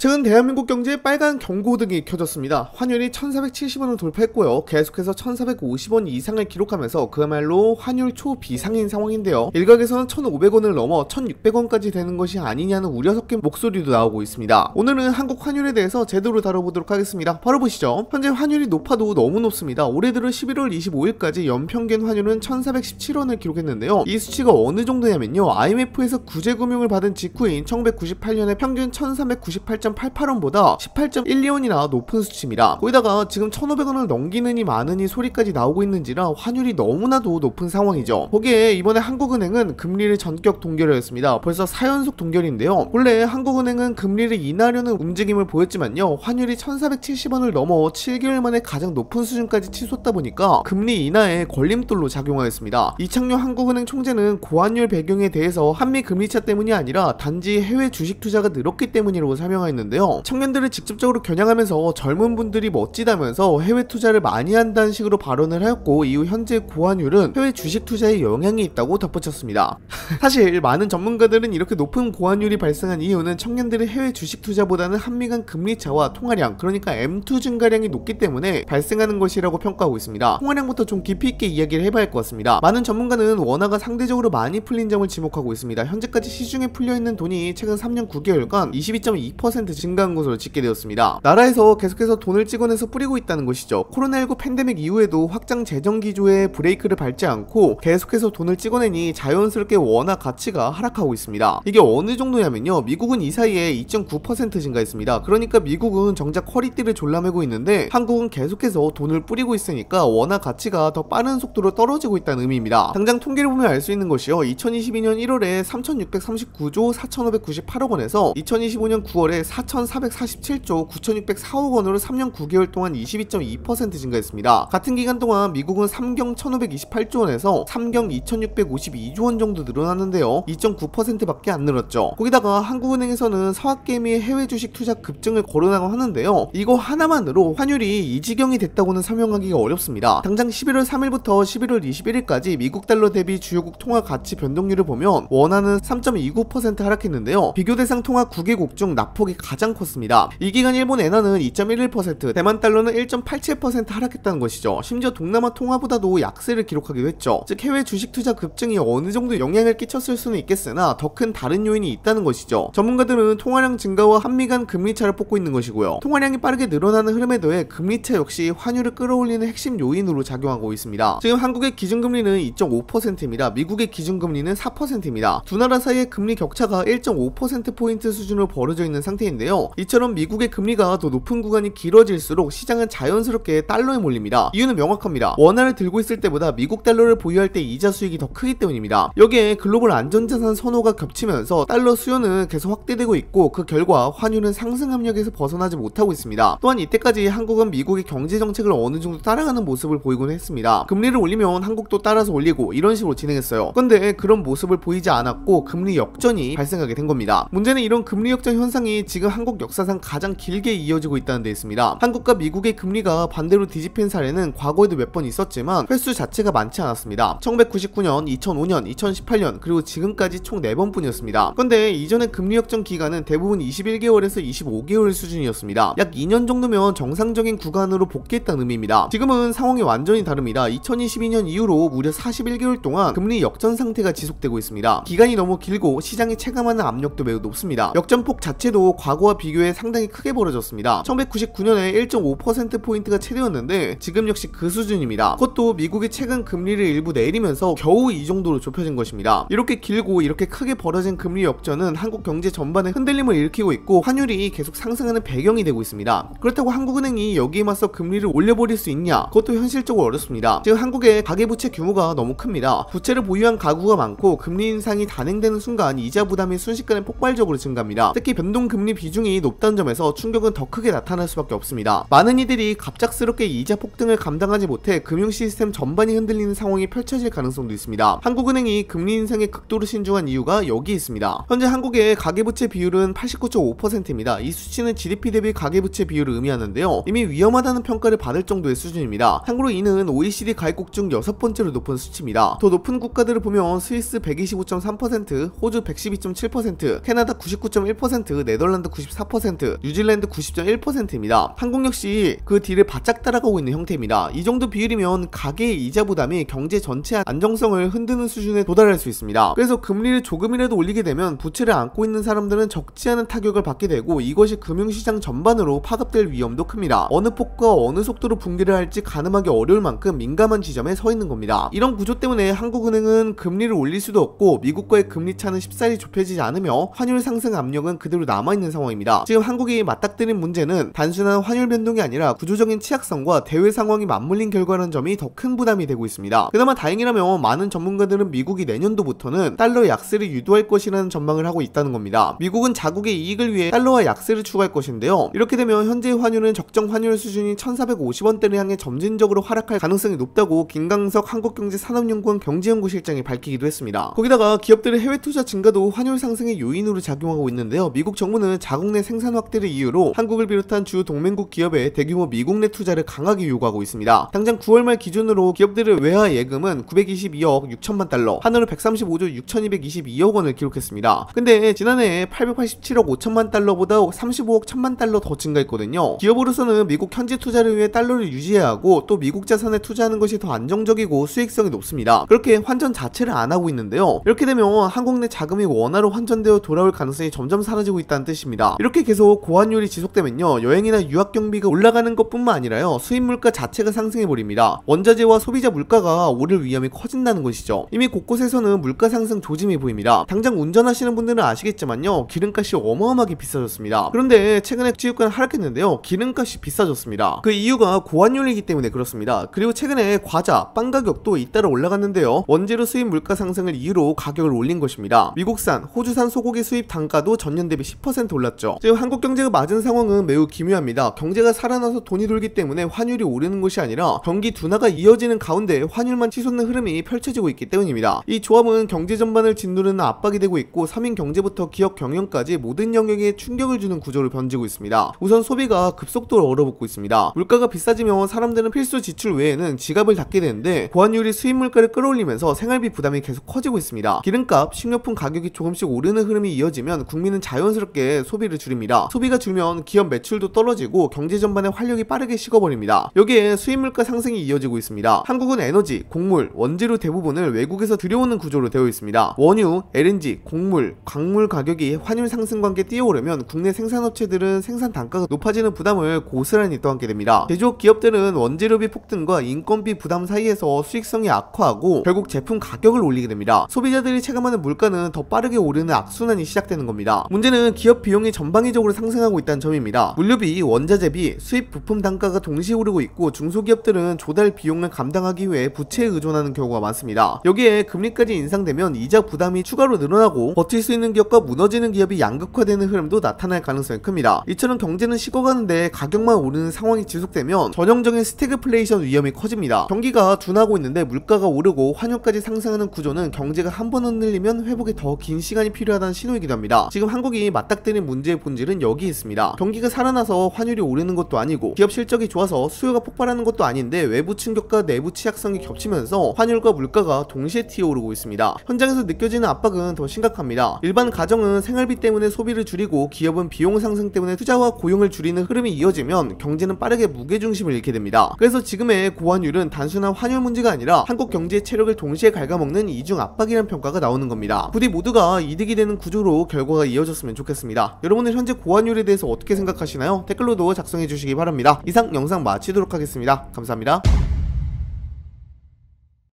최근 대한민국 경제에 빨간 경고등이 켜졌습니다. 환율이 1470원을 돌파했고요. 계속해서 1450원 이상을 기록하면서 그야말로 환율 초비상인 상황인데요. 일각에서는 1500원을 넘어 1600원까지 되는 것이 아니냐는 우려 섞인 목소리도 나오고 있습니다. 오늘은 한국 환율에 대해서 제대로 다뤄보도록 하겠습니다. 바로 보시죠. 현재 환율이 높아도 너무 높습니다. 올해 들어 11월 25일까지 연평균 환율은 1417원을 기록했는데요. 이 수치가 어느 정도냐면요, IMF에서 구제금융을 받은 직후인 1998년에 평균 1398.88원보다 18.12원이나 높은 수치입니다. 거기다가 지금 1500원을 넘기느니 마느니 소리까지 나오고 있는지라 환율이 너무나도 높은 상황이죠. 거기에 이번에 한국은행은 금리를 전격 동결하였습니다. 벌써 4연속 동결인데요. 원래 한국은행은 금리를 인하려는 움직임을 보였지만요, 환율이 1470원을 넘어 7개월 만에 가장 높은 수준까지 치솟다 보니까 금리 인하에 걸림돌로 작용하였습니다. 이창용 한국은행 총재는 고환율 배경에 대해서 한미 금리차 때문이 아니라 단지 해외 주식 투자가 늘었기 때문이라고 설명하였는데요. 청년들을 직접적으로 겨냥하면서 젊은 분들이 멋지다면서 해외 투자를 많이 한다는 식으로 발언을 하였고, 이후 현재 고환율은 해외 주식 투자에 영향이 있다고 덧붙였습니다. 사실 많은 전문가들은 이렇게 높은 고환율이 발생한 이유는 청년들의 해외 주식 투자보다는 한미 간 금리차와 통화량, 그러니까 M2 증가량이 높기 때문에 발생하는 것이라고 평가하고 있습니다. 통화량부터 좀 깊이 있게 이야기를 해봐야 할 것 같습니다. 많은 전문가는 원화가 상대적으로 많이 풀린 점을 지목하고 있습니다. 현재까지 시중에 풀려있는 돈이 최근 3년 9개월간 22.2% 증가한 것으로 집계되었습니다. 나라에서 계속해서 돈을 찍어내서 뿌리고 있다는 것이죠. 코로나19 팬데믹 이후에도 확장 재정 기조에 브레이크를 밟지 않고 계속해서 돈을 찍어내니 자연스럽게 원화 가치가 하락하고 있습니다. 이게 어느 정도냐면요, 미국은 이 사이에 2.9% 증가했습니다. 그러니까 미국은 정작 허리띠를 졸라매고 있는데 한국은 계속해서 돈을 뿌리고 있으니까 원화 가치가 더 빠른 속도로 떨어지고 있다는 의미입니다. 당장 통계를 보면 알 수 있는 것이요, 2022년 1월에 3639조 4598억 원에서 2025년 9월에 4447조 9604억 원으로 3년 9개월 동안 22.2% 증가했습니다. 같은 기간 동안 미국은 3경 1528조 원에서 3경 2652조 원 정도 늘어났는데요, 2.9% 밖에 안 늘었죠. 거기다가 한국은행에서는 서학개미의 해외 주식 투자 급증을 거론하고 하는데요, 이거 하나만으로 환율이 이 지경이 됐다고는 설명하기가 어렵습니다. 당장 11월 3일부터 11월 21일까지 미국 달러 대비 주요국 통화 가치 변동률을 보면 원화는 3.29% 하락했는데요, 비교 대상 통화 9개국 중 낙폭이 가장 컸습니다. 이 기간 일본 엔화는 2.11%, 대만 달러는 1.87% 하락했다는 것이죠. 심지어 동남아 통화보다도 약세를 기록하기도 했죠. 즉 해외 주식 투자 급증이 어느 정도 영향을 끼쳤을 수는 있겠으나 더 큰 다른 요인이 있다는 것이죠. 전문가들은 통화량 증가와 한미 간 금리차를 뽑고 있는 것이고요, 통화량이 빠르게 늘어나는 흐름에 더해 금리차 역시 환율을 끌어올리는 핵심 요인으로 작용하고 있습니다. 지금 한국의 기준금리는 2.5%입니다. 미국의 기준금리는 4%입니다. 두 나라 사이의 금리 격차가 1.5%포인트 수준으로 벌어져 있는 상태인데요, 이처럼 미국의 금리가 더 높은 구간이 길어질수록 시장은 자연스럽게 달러에 몰립니다. 이유는 명확합니다. 원화를 들고 있을 때보다 미국 달러를 보유할 때 이자 수익이 더 크기 때문입니다. 여기에 글로벌 안전자산 선호가 겹치면서 달러 수요는 계속 확대되고 있고, 그 결과 환율은 상승 압력에서 벗어나지 못하고 있습니다. 또한 이때까지 한국은 미국의 경제정책을 어느 정도 따라가는 모습을 보이곤 했습니다. 금리를 올리면 한국도 따라서 올리고 이런 식으로 진행했어요. 근데 그런 모습을 보이지 않았고 금리 역전이 발생하게 된 겁니다. 문제는 이런 금리 역전 현상이 지금 한국 역사상 가장 길게 이어지고 있다는 데 있습니다. 한국과 미국의 금리가 반대로 뒤집힌 사례는 과거에도 몇 번 있었지만 횟수 자체가 많지 않았습니다. 1999년, 2005년, 2018년 그리고 지금까지 총 4번 뿐이었습니다. 근데 이전의 금리 역전 기간은 대부분 21개월에서 25개월 수준이었습니다. 약 2년 정도면 정상적인 구간으로 복귀했다는 의미입니다. 지금은 상황이 완전히 다릅니다. 2022년 이후로 무려 41개월 동안 금리 역전 상태가 지속되고 있습니다. 기간이 너무 길고 시장이 체감하는 압력도 매우 높습니다. 역전폭 자체도 과거와 비교해 상당히 크게 벌어졌습니다. 1999년에 1.5%포인트가 최대였는데 지금 역시 그 수준입니다. 그것도 미국이 최근 금리를 일부 내리면서 겨우 이 정도로 좁혀진 것입니다. 이렇게 길고 이렇게 크게 벌어진 금리 역전은 한국 경제 전반에 흔들림을 일으키고 있고 환율이 계속 상승하는 배경이 되고 있습니다. 그렇다고 한국은행이 여기에 맞서 금리를 올려버릴 수 있냐? 그것도 현실적으로 어렵습니다. 지금 한국의 가계부채 규모가 너무 큽니다. 부채를 보유한 가구가 많고 금리 인상이 단행되는 순간 이자 부담이 순식간에 폭발적으로 증가합니다. 특히 변동금리 비중이 높다는 점에서 충격은 더 크게 나타날 수밖에 없습니다. 많은 이들이 갑작스럽게 이자 폭등을 감당하지 못해 금융 시스템 전반이 흔들리는 상황이 펼쳐질 가능성도 있습니다. 한국은행이 금리 인상에 극도로 신중한 이유가 여기 있습니다. 현재 한국의 가계부채 비율은 89.5%입니다. 이 수치는 GDP 대비 가계부채 비율을 의미하는데요, 이미 위험하다는 평가를 받을 정도의 수준입니다. 참고로 이는 OECD 가입국 중 6번째로 높은 수치입니다. 더 높은 국가들을 보면 스위스 125.3%, 호주 112.7%, 캐나다 99.1%, 네덜란드 네덜란드 94%, 뉴질랜드 90.1%입니다. 한국 역시 그 뒤를 바짝 따라가고 있는 형태입니다. 이 정도 비율이면 가계의 이자 부담이 경제 전체 안정성을 흔드는 수준에 도달할 수 있습니다. 그래서 금리를 조금이라도 올리게 되면 부채를 안고 있는 사람들은 적지 않은 타격을 받게 되고 이것이 금융시장 전반으로 파급될 위험도 큽니다. 어느 폭과 어느 속도로 붕괴를 할지 가늠하기 어려울 만큼 민감한 지점에 서 있는 겁니다. 이런 구조 때문에 한국은행은 금리를 올릴 수도 없고 미국과의 금리 차는 쉽사리 좁혀지지 않으며 환율 상승 압력은 그대로 남아있는 상황입니다. 지금 한국이 맞닥뜨린 문제는 단순한 환율 변동이 아니라 구조적인 취약성과 대외 상황이 맞물린 결과라는 점이 더 큰 부담이 되고 있습니다. 그나마 다행이라면 많은 전문가들은 미국이 내년도부터는 달러 약세를 유도할 것이라는 전망을 하고 있다는 겁니다. 미국은 자국의 이익을 위해 달러와 약세를 추구할 것인데요. 이렇게 되면 현재 환율은 적정 환율 수준이 1450원대를 향해 점진적으로 하락할 가능성이 높다고 김강석 한국경제산업연구원 경제연구실장이 밝히기도 했습니다. 거기다가 기업들의 해외 투자 증가도 환율 상승의 요인으로 작용하고 있는데요. 미국 정부는 자국 내 생산 확대를 이유로 한국을 비롯한 주 동맹국 기업에 대규모 미국 내 투자를 강하게 요구하고 있습니다. 당장 9월 말 기준으로 기업들의 외화 예금은 922억 6천만 달러, 한화로 135조 6222억 원을 기록했습니다. 근데 지난해 887억 5천만 달러보다 35억 1천만 달러 더 증가했거든요. 기업으로서는 미국 현지 투자를 위해 달러를 유지해야 하고 또 미국 자산에 투자하는 것이 더 안정적이고 수익성이 높습니다. 그렇게 환전 자체를 안 하고 있는데요. 이렇게 되면 한국 내 자금이 원화로 환전되어 돌아올 가능성이 점점 사라지고 있다는 뜻입니다. 이렇게 계속 고환율이 지속되면요, 여행이나 유학 경비가 올라가는 것뿐만 아니라요, 수입 물가 자체가 상승해버립니다. 원자재와 소비자 물가가 오를 위험이 커진다는 것이죠. 이미 곳곳에서는 물가 상승 조짐이 보입니다. 당장 운전하시는 분들은 아시겠지만요, 기름값이 어마어마하게 비싸졌습니다. 그런데 최근에 지유가는 하락했는데요, 기름값이 비싸졌습니다. 그 이유가 고환율이기 때문에 그렇습니다. 그리고 최근에 과자, 빵 가격도 잇따라 올라갔는데요, 원재료 수입 물가 상승을 이유로 가격을 올린 것입니다. 미국산, 호주산 소고기 수입 단가도 전년 대비 10% 올랐죠. 지금 한국 경제가 맞은 상황은 매우 기묘합니다. 경제가 살아나서 돈이 돌기 때문에 환율이 오르는 것이 아니라 경기 둔화가 이어지는 가운데 환율만 치솟는 흐름이 펼쳐지고 있기 때문입니다. 이 조합은 경제 전반을 짓누르는 압박이 되고 있고 서민 경제부터 기업 경영까지 모든 영역에 충격을 주는 구조로 번지고 있습니다. 우선 소비가 급속도로 얼어붙고 있습니다. 물가가 비싸지면 사람들은 필수 지출 외에는 지갑을 닫게 되는데 고환율이 수입 물가를 끌어올리면서 생활비 부담이 계속 커지고 있습니다. 기름값, 식료품 가격이 조금씩 오르는 흐름이 이어지면 국민은 자연스럽게 소비를 줄입니다. 소비가 줄면 기업 매출도 떨어지고 경제 전반의 활력이 빠르게 식어버립니다. 여기에 수입 물가 상승이 이어지고 있습니다. 한국은 에너지, 곡물, 원재료 대부분을 외국에서 들여오는 구조로 되어 있습니다. 원유, LNG, 곡물, 광물 가격이 환율 상승과 함께 뛰어오르면 국내 생산업체들은 생산 단가가 높아지는 부담을 고스란히 떠안게 됩니다. 제조업 기업들은 원재료비 폭등과 인건비 부담 사이에서 수익성이 악화하고 결국 제품 가격을 올리게 됩니다. 소비자들이 체감하는 물가는 더 빠르게 오르는 악순환이 시작되는 겁니다. 문제는 기업 비용이 전방위적으로 상승하고 있다는 점입니다. 물류비, 원자재비, 수입 부품 단가가 동시에 오르고 있고 중소기업들은 조달 비용을 감당하기 위해 부채에 의존하는 경우가 많습니다. 여기에 금리까지 인상되면 이자 부담이 추가로 늘어나고 버틸 수 있는 기업과 무너지는 기업이 양극화되는 흐름도 나타날 가능성이 큽니다. 이처럼 경제는 식어가는데 가격만 오르는 상황이 지속되면 전형적인 스태그플레이션 위험이 커집니다. 경기가 둔하고 있는데 물가가 오르고 환율까지 상승하는 구조는 경제가 한 번 흔들리면 회복에 더 긴 시간이 필요하다는 신호이기도 합니다. 지금 한국이 맞닥뜨린 문제의 본질은 여기 있습니다. 경기가 살아나서 환율이 오르는 것도 아니고 기업 실적이 좋아서 수요가 폭발하는 것도 아닌데 외부 충격과 내부 취약성이 겹치면서 환율과 물가가 동시에 튀어오르고 있습니다. 현장에서 느껴지는 압박은 더 심각합니다. 일반 가정은 생활비 때문에 소비를 줄이고 기업은 비용 상승 때문에 투자와 고용을 줄이는 흐름이 이어지면 경제는 빠르게 무게중심을 잃게 됩니다. 그래서 지금의 고환율은 단순한 환율 문제가 아니라 한국 경제의 체력을 동시에 갉아먹는 이중 압박이라는 평가가 나오는 겁니다. 부디 모두가 이득이 되는 구조로 결과가 이어졌으면 좋겠습니다. 여러분은 현재 고환율에 대해서 어떻게 생각하시나요? 댓글로도 작성해 주시기 바랍니다. 이상 영상 마치도록 하겠습니다. 감사합니다.